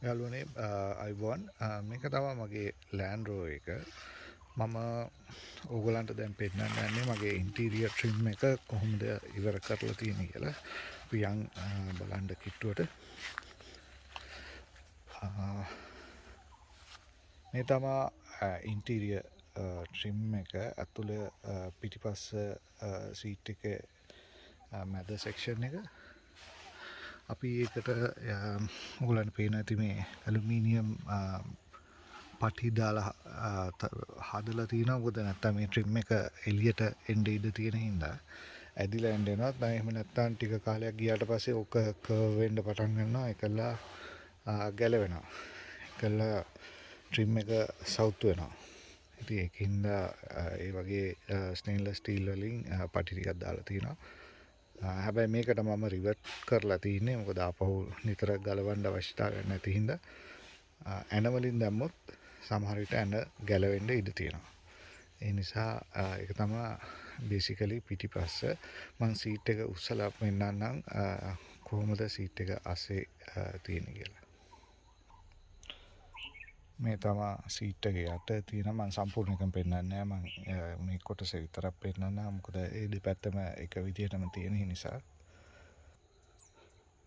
යාළුවනේ අයිබෝන් මේක තමයි මගේ ලෑන්ඩ් රෝවර් එක. මම ඕගලන්ට දැන් පෙන්නන්න යන්නේ මගේ ඉන්ටීරියර් ට්‍රිම් එක කොහොමද ඉවර කරලා තියෙන්නේ කියලා. අපි යන් බලන්න කිට්ටුවට. මේ තමයි ඉන්ටීරියර් ට්‍රිම් එක. ඇතුළේ පිටිපස්ස සීට් එකේ මැද සෙක්ෂන් එක. අපි ඒකට ඔයගලන්ට පේන ඇති මේ ඇලුමිනියම් පටි දාලා හදලා තියෙනවා. මොකද නැත්තම් මේ ට්‍රිම් එක එළියට එන්න ඉඩ තියෙන හින්දා ඇදිලා එන්න එනවා. දැන් එහෙම නැත්තම් ටික කාලයක් ගියාට පස්සේ ඔක කර්ව් වෙන්න පටන් ගන්නවා. ඒකලා ගැලවෙනවා. ඒකලා ට්‍රිම් එක සවුත් වෙනවා. ඉතින් ඒකින්ද ඒ වගේ ස්ටේන්ලස් ස්ටීල් වලින් පටි ටිකක් දාලා තියෙනවා. හැබැයි මේකට මම රිවර්ට් කරලා තියන්නේ. මොකද ආපහු නිතර ගලවන්න අවශ්‍යතාවයක් නැති හින්දා ඇන වලින් දැම්මොත් සමහර විට ඇන ගැලවෙන්න ඉඩ තියෙනවා. ඒ නිසා ඒක තමයි බේසිකලි පිටිපස්ස මම සීට් එක උස්සලා පෙන්නන්නම් කොහොමද සීට් එක අස්සේ තියෙන්නේ කියලා. මේ තමයි සීට් එක යට තියෙන මම සම්පූර්ණ එකම පෙන්නන්නේ නැහැ. මම මේ කොටස විතරක් පෙන්නන්නම්. මොකද ඒ දෙපැත්තම එක විදිහටම තියෙන නිසා.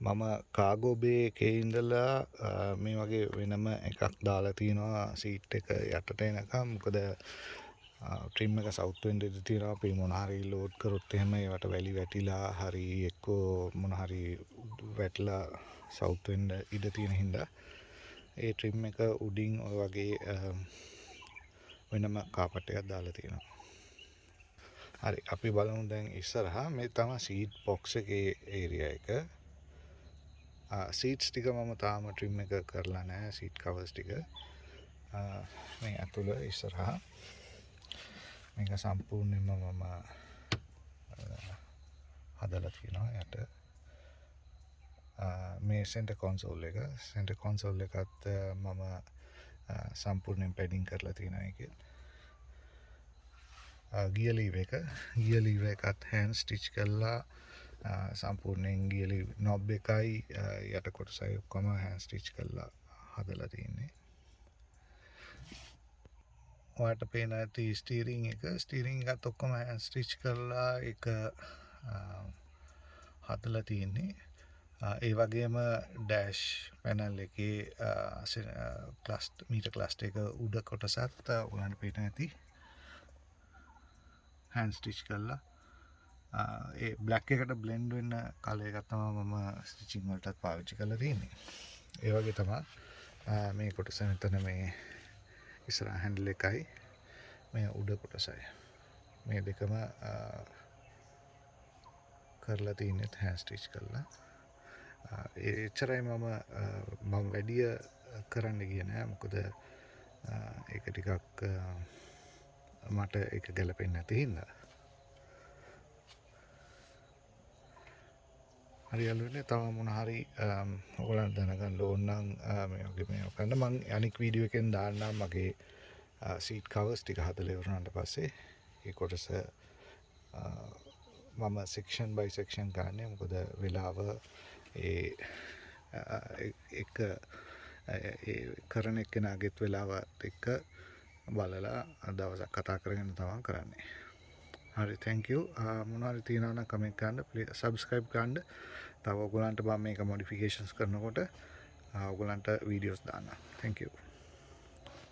මම කාගෝ බේ එකේ ඉඳලා මේ වගේ වෙනම එකක් දාලා තියෙනවා සීට් එක යටට එනකම්. මොකද ට්‍රිම් එක සවුත් වෙන්න ඉඩ තියෙනවා. අපි මොන හරි ලෝඩ් කරොත් එහෙම ඒවට වැලි වැටිලා හරි එක්කෝ මොන හරි වැටලා සවුත් වෙන්න ඉඩ තියෙන හින්දා ඒ ට්‍රිම් එක උඩින් ඔය වගේ වෙනම කාපට් එකක් දාලා තියෙනවා. හරි අපි බලමු දැන් ඉස්සරහා මේ තමයි සීට් බොක්ස් එකේ ඒරියා එක. සීට්ස් ටික මම තාම ට්‍රිම් එක කරලා නැහැ. සීට් කවර්ස් ටික මේ ඇතුළ ඉස්සරහා මේක සම්පූර්ණයෙන්ම මම හදලා තියෙනවා යට. මේ සෙන්ටර් කන්සෝල් එකත් මම සම්පූර්ණයෙන් පැඩින් කරලා තියෙනවා ඒකේ. ගියර් ලීවර් එකත් හෑන්ඩ් ස්ටිච් කරලා සම්පූර්ණයෙන් ගියර් ලීවර් නොබ් එකයි යට කොටසයි ඔක්කොම හෑන්ඩ් ස්ටිච් කරලා හදලා තියෙන්නේ. ඔයාලට පේන ඇති ස්ටීරින් එකත් ඔක්කොම හෑන්ඩ් ස්ටිච් කරලා ඒක හදලා තියෙන්නේ. ඒ වගේම ඩෑෂ් පැනල් එකේ මීටර් ක්ලස්ටර් එක උඩ කොටසත් ඔයාලට පේන ඇති හෑන්ඩ් ස්ටිච් කරලා ඒ බ්ලැක් එකට බ්ලෙන්ඩ් වෙන්න කලර් එකක් තමයි මම ස්ටිචින් වලටත් පාවිච්චි කරලා තියෙන්නේ. ඒ වගේ තමයි මේ කොටස මෙතන මේ ඉස්සරහ හැන්ඩල් එකයි මේ උඩ කොටසයි. මේ දෙකම කරලා තියෙන්නේ හෑන්ඩ් ස්ටිච් කරලා. එච්චරයි මම වැඩිය කරන්න ගියේ නෑ. මොකද ඒක ටිකක් මට ඒක ගැලපෙන්නේ නැති හින්දා. හරි යාළුවනේ තව මොන හරි ඔයගලන්ට දැනගන්න ඕන නම් මේ වගේ මේවා කරන්න මම අනික් වීඩියෝ එකෙන් දාන්නම් මගේ සීට් කවර්ස් ටික හදලා ඉවරනාට පස්සේ ඒ කොටස මම සෙක්ෂන් බයි සෙක්ෂන් ගන්න. මොකද වෙලාව ඒ කරන එක්කෙනාගෙත් වෙලාවත් එක්ක බලලා දවසක් කතා කරගෙන තමයි කරන්නේ. හරි thank you. මොනවා හරි තියෙනවා නම් කමෙන්ට් කරන්න. ප්ලීස් subscribe කරන්න. තව ඔයගලන්ට මම මේක මොඩිෆිකේෂන්ස් කරනකොට ඔයගලන්ට වීඩියෝස් දාන්නම්. thank you.